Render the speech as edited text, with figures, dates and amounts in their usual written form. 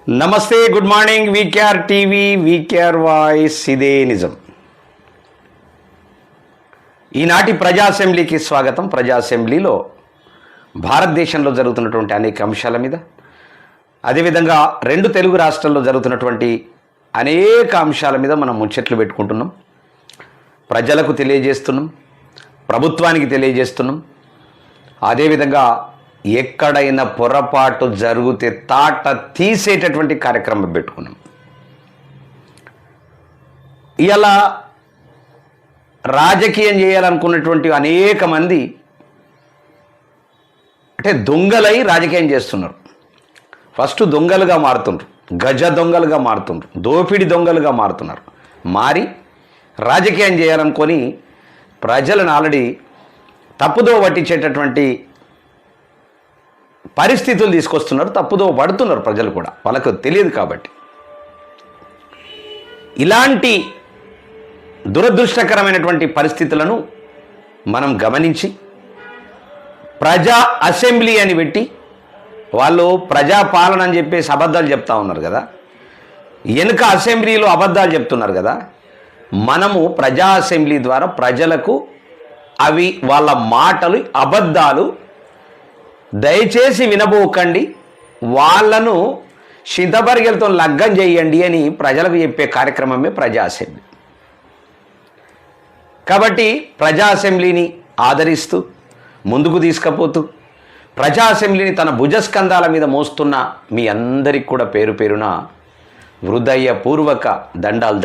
నమస్తే, good morning. VKR TV, VKR voice, ఇదే నిజం. ఈనాటి ప్రజా అసెంబ్లీకి స్వాగతం. ప్రజా అసెంబ్లీలో భారతదేశంలో జరుగుతున్నటువంటి అనేక అంశాల మీద, అదేవిధంగా రెండు తెలుగు రాష్ట్రాల్లో జరుగుతున్నటువంటి అనేక అంశాల మీద మనం ముచ్చట్లు పెట్టుకుంటున్నాం. ప్రజలకు తెలియజేస్తున్నాం, ప్రభుత్వానికి తెలియజేస్తున్నాం. అదేవిధంగా ఎక్కడైనా పొరపాటు జరిగితే తాట తీసేటటువంటి కార్యక్రమం పెట్టుకున్నాం. ఇలా రాజకీయం చేయాలనుకున్నటువంటి అనేక మంది అంటే దొంగలై రాజకీయం చేస్తున్నారు. ఫస్ట్ దొంగలుగా మారుతున్నారు, గజ దొంగలుగా మారుతున్నారు, దోపిడి దొంగలుగా మారుతున్నారు. మారి రాజకీయం చేయాలనుకొని ప్రజలను ఆల్రెడీ తప్పుదో పట్టించేటటువంటి పరిస్థితులు తీసుకొస్తున్నారు. తప్పుదో పడుతున్నారు ప్రజలు కూడా, వాళ్ళకు తెలియదు కాబట్టి. ఇలాంటి దురదృష్టకరమైనటువంటి పరిస్థితులను మనం గమనించి ప్రజా అసెంబ్లీ అని పెట్టి వాళ్ళు ప్రజాపాలన అని చెప్పేసి అబద్ధాలు చెప్తా ఉన్నారు కదా, వెనుక అసెంబ్లీలో అబద్ధాలు చెప్తున్నారు కదా. మనము ప్రజా అసెంబ్లీ ద్వారా ప్రజలకు అవి వాళ్ళ మాటలు అబద్ధాలు దయచేసి వినబోకండి, వాళ్ళను చింతబరిగెలతో లగ్గం చేయండి అని ప్రజలకు చెప్పే కార్యక్రమమే ప్రజా అసెంబ్లీ. కాబట్టి ప్రజా అసెంబ్లీని ఆదరిస్తూ ముందుకు తీసుకుపోతూ ప్రజా అసెంబ్లీని తన భుజస్కంధాల మీద మోస్తున్న మీ అందరికి కూడా పేరు పేరున హృదయపూర్వక దండాలు.